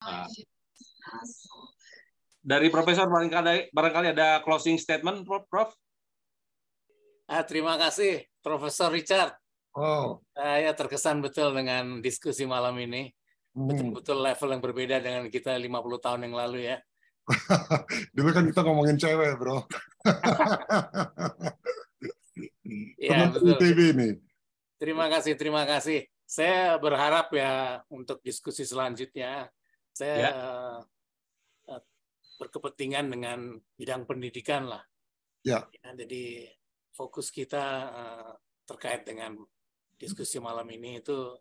Nah, dari Profesor barangkali ada closing statement, Prof. Terima kasih, Profesor Richard. Oh, Saya terkesan betul dengan diskusi malam ini. Betul-betul level yang berbeda dengan kita 50 tahun yang lalu ya. dulu kan kita ngomongin cewek, bro. Iya, betul. TV ini. Terima kasih, terima kasih. Saya berharap ya untuk diskusi selanjutnya, saya berkepentingan dengan bidang pendidikan lah. Ya. Jadi fokus kita terkait dengan diskusi malam ini itu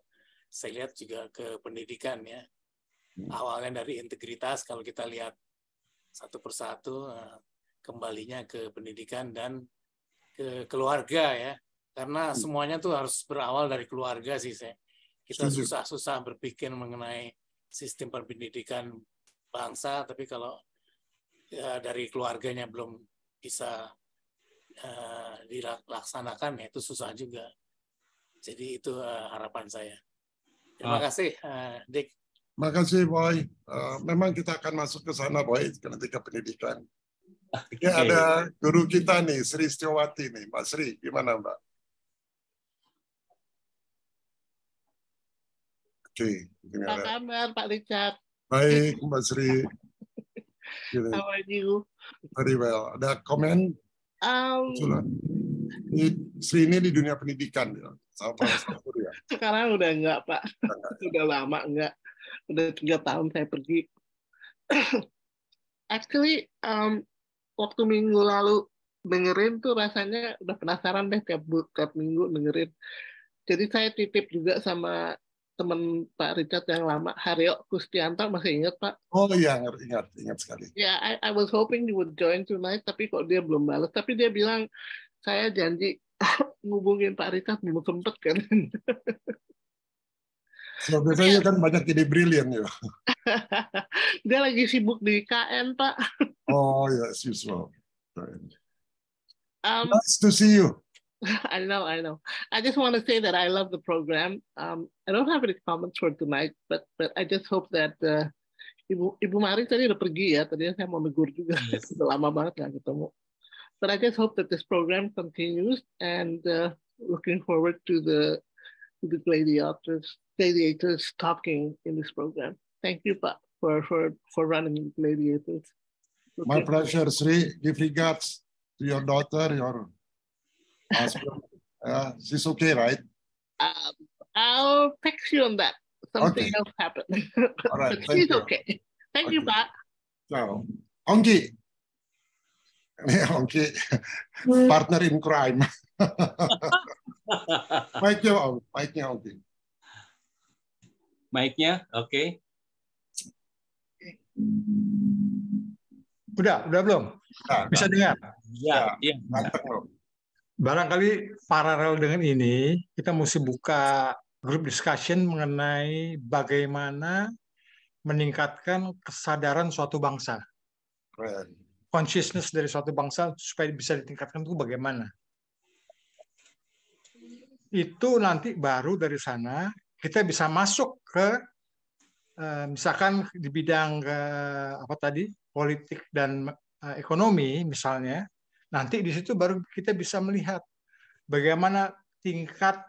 saya lihat juga ke pendidikan ya. Awalnya dari integritas, kalau kita lihat satu persatu, kembalinya ke pendidikan dan ke keluarga ya. Karena semuanya tuh harus berawal dari keluarga sih saya. Kita susah-susah berpikir mengenai sistem pendidikan bangsa, tapi kalau dari keluarganya belum bisa dilaksanakan ya itu susah juga. Jadi itu harapan saya. Terima kasih, Dick. Terima kasih, Boy. Memang kita akan masuk ke sana, Boy, ketika pendidikan. Ini ada guru kita nih, Sri Setiawati nih. Mbak Sri, gimana, Mbak? Oke. Apa kabar, Pak Richard? Baik, Mbak Sri. How are you? Very well. Ada komen? Sri ini di dunia pendidikan ya. Sekarang udah enggak, Pak. Udah lama enggak. Udah 3 tahun saya pergi. Actually, waktu minggu lalu dengerin tuh rasanya udah penasaran deh tiap minggu dengerin. Jadi saya titip juga sama teman Pak Richard yang lama, Haryo Kustianto, masih ingat, Pak? Oh iya, ingat sekali. Ya, I was hoping you would join tonight, tapi kok dia belum balas. Tapi dia bilang, saya janji ngubungin Pak Richard, belum sempet kan. So, biasanya kan banyak ide brilian ya. Dia lagi sibuk di KN, Pak. Oh ya, as usual. Nice to see you. I know. I just want to say that I love the program. I don't have any comments for tonight, but I just hope that Ibu Mari tadi udah pergi ya. Tadinya saya mau negur juga. Udah lama banget nggak ketemu. But I just hope that this program continues and looking forward to the gladiators talking in this program. Thank you, Pak, for running the gladiators. Okay. My pleasure, Sri. Give regards to your daughter, your husband. She's okay, right? I'll text you on that. Something else happened. All right, but she's okay. Thank you, Pak. So, Ongki. Ongki, partner in crime. Mic-nya, Ongki. Mic-nya, oke. Udah belum? Bisa dengar? Ya. Mantap loh. Barangkali paralel dengan ini, kita mesti buka group discussion mengenai bagaimana meningkatkan kesadaran suatu bangsa. Consciousness dari suatu bangsa supaya bisa ditingkatkan itu bagaimana? Itu nanti baru dari sana kita bisa masuk ke misalkan di bidang politik dan ekonomi misalnya. Nanti di situ baru kita bisa melihat bagaimana tingkat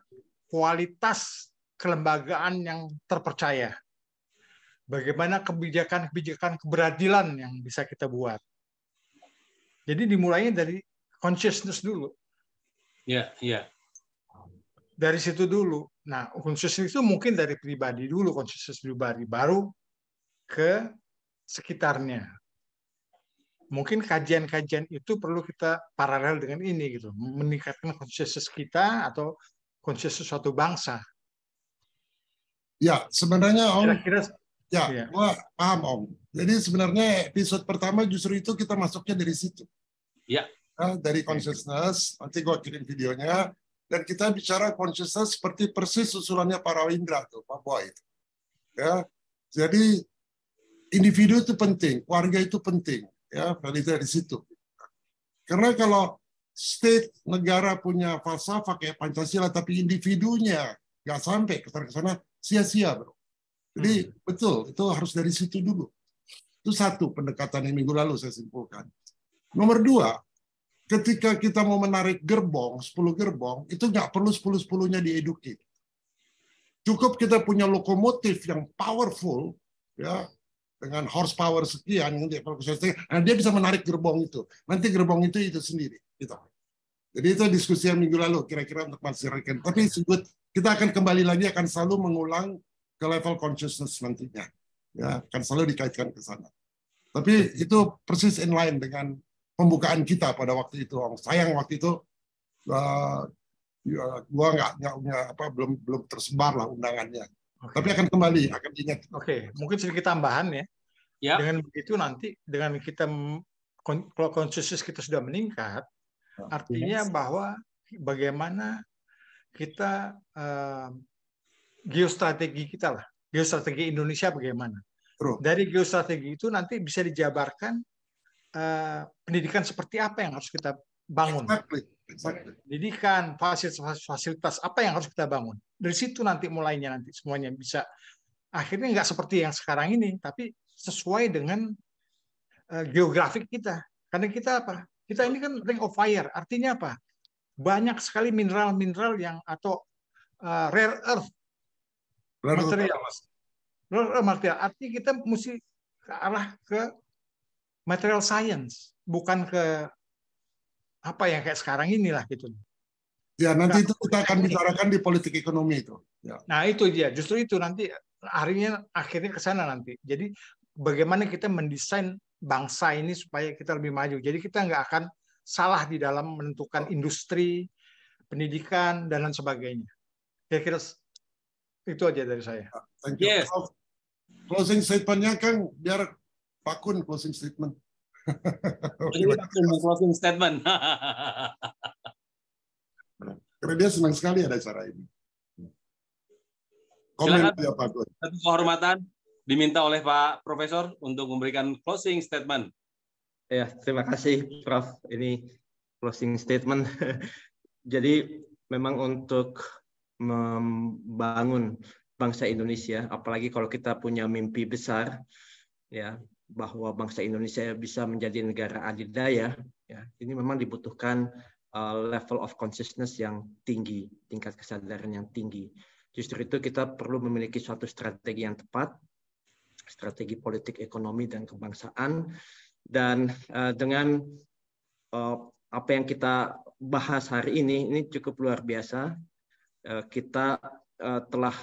kualitas kelembagaan yang terpercaya. Bagaimana kebijakan-kebijakan keberadilan yang bisa kita buat. Jadi dimulainya dari consciousness dulu. Iya. Dari situ dulu. Nah, consciousness itu mungkin dari pribadi dulu, consciousness pribadi, baru ke sekitarnya. Mungkin kajian-kajian itu perlu kita paralel dengan ini gitu, meningkatkan consciousness kita atau consciousness suatu bangsa. Ya, sebenarnya Om. Kira-kira ya, gua paham Om. Jadi sebenarnya episode pertama justru itu kita masuknya dari situ. Ya. Dari consciousness, nanti gua kirim videonya, dan kita bicara consciousness seperti persis usulannya Pak Rawindra tuh, Pak Boy. Ya, jadi individu itu penting, keluarga itu penting. Ya, dari situ. Karena kalau state negara punya falsafah kayak Pancasila, tapi individunya nggak sampai ke sana, sia-sia, bro. Jadi betul, itu harus dari situ dulu. Itu satu pendekatan yang minggu lalu saya simpulkan. Nomor dua, ketika kita mau menarik gerbong, 10 gerbong, itu nggak perlu 10-10-nya dieducate. Cukup kita punya lokomotif yang powerful, ya, dengan horsepower sekian, nah dia bisa menarik gerbong itu. Nanti gerbong itu sendiri. Gitu. Jadi itu diskusi yang minggu lalu, kira-kira untuk masyarakat. Tapi kita akan kembali lagi, akan selalu mengulang ke level consciousness nantinya. Ya, akan selalu dikaitkan ke sana. Tapi itu persis in line dengan pembukaan kita pada waktu itu. Sayang waktu itu gua belum tersebar lah undangannya. Okay. Tapi akan kembali, akan ingat. Oke, mungkin sedikit tambahan ya. Ya. Dengan begitu nanti dengan kita kalau consciousness kita sudah meningkat, artinya bahwa bagaimana kita geostrategi kita lah. Geostrategi Indonesia bagaimana? Dari geostrategi itu nanti bisa dijabarkan pendidikan seperti apa yang harus kita bangun. Exactly. Pendidikan, fasilitas apa yang harus kita bangun. Dari situ nanti mulainya nanti semuanya bisa akhirnya nggak seperti yang sekarang ini, tapi sesuai dengan geografik kita. Karena kita apa? Kita ini kan ring of fire. Artinya apa? Banyak sekali mineral-mineral yang atau rare earth material. Artinya kita mesti ke arah ke material science, bukan ke apa yang kayak sekarang inilah gitu. Ya, nanti itu kita akan bicarakan di politik ekonomi itu. Ya. Nah, itu dia. Justru itu nanti akhirnya ke sana nanti. Jadi bagaimana kita mendesain bangsa ini supaya kita lebih maju. Jadi kita nggak akan salah di dalam menentukan industri, pendidikan, dan lain sebagainya. Kira-kira itu aja dari saya. Thank you. Yes. Closing statement-nya Kang, biar Pak Kun closing statement. Closing statement. Karena dia senang sekali ada acara ini. Komen dia Pak Kun. Satu kehormatan diminta oleh Pak Profesor untuk memberikan closing statement. Ya, terima kasih Prof. Ini closing statement. Jadi memang untuk membangun bangsa Indonesia, apalagi kalau kita punya mimpi besar, ya, bahwa bangsa Indonesia bisa menjadi negara adidaya, ya, ini memang dibutuhkan level of consciousness yang tinggi, tingkat kesadaran yang tinggi. Justru itu kita perlu memiliki suatu strategi yang tepat, strategi politik, ekonomi, dan kebangsaan. Dan dengan apa yang kita bahas hari ini cukup luar biasa. Kita telah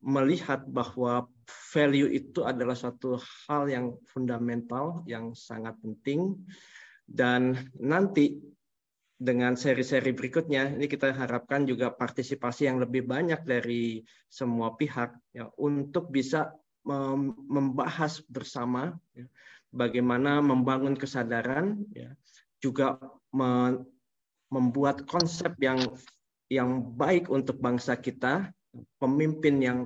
melihat bahwa value itu adalah suatu hal yang fundamental, yang sangat penting. Dan nanti dengan seri-seri berikutnya, ini kita harapkan juga partisipasi yang lebih banyak dari semua pihak, ya, untuk bisa membahas bersama, ya, bagaimana membangun kesadaran, ya, juga membuat konsep yang baik untuk bangsa kita, pemimpin yang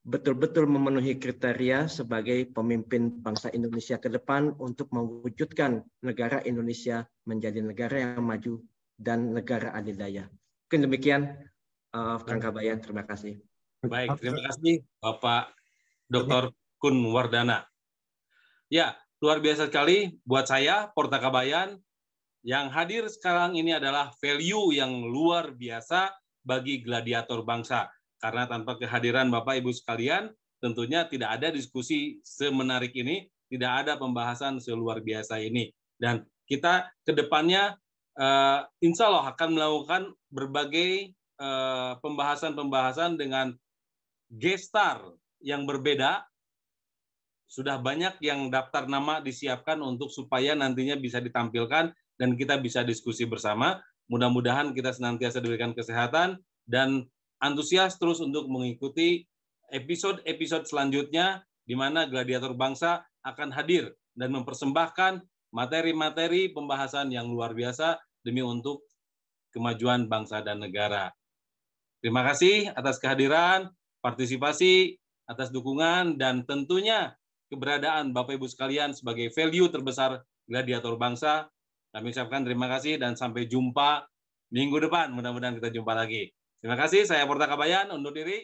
betul-betul memenuhi kriteria sebagai pemimpin bangsa Indonesia ke depan untuk mewujudkan negara Indonesia menjadi negara yang maju dan negara adidaya. Mungkin demikian, Kang Kabayan. Terima kasih. Baik, terima kasih Bapak Dr. Kun Wardana. Ya, luar biasa sekali buat saya, Porta Kabayan. Yang hadir sekarang ini adalah value yang luar biasa bagi gladiator bangsa. Karena tanpa kehadiran Bapak Ibu sekalian, tentunya tidak ada diskusi semenarik ini, tidak ada pembahasan seluar biasa ini. Dan kita ke depannya insya Allah akan melakukan berbagai pembahasan-pembahasan dengan gestar yang berbeda. Sudah banyak yang daftar nama disiapkan untuk supaya nantinya bisa ditampilkan dan kita bisa diskusi bersama. Mudah-mudahan kita senantiasa diberikan kesehatan dan antusias terus untuk mengikuti episode-episode selanjutnya di mana gladiator bangsa akan hadir dan mempersembahkan materi-materi pembahasan yang luar biasa demi untuk kemajuan bangsa dan negara. Terima kasih atas kehadiran, partisipasi, atas dukungan, dan tentunya keberadaan Bapak Ibu sekalian sebagai value terbesar gladiator bangsa. Kami ucapkan terima kasih dan sampai jumpa minggu depan. Mudah-mudahan kita jumpa lagi. Terima kasih, saya Porta Kabayan, undur diri.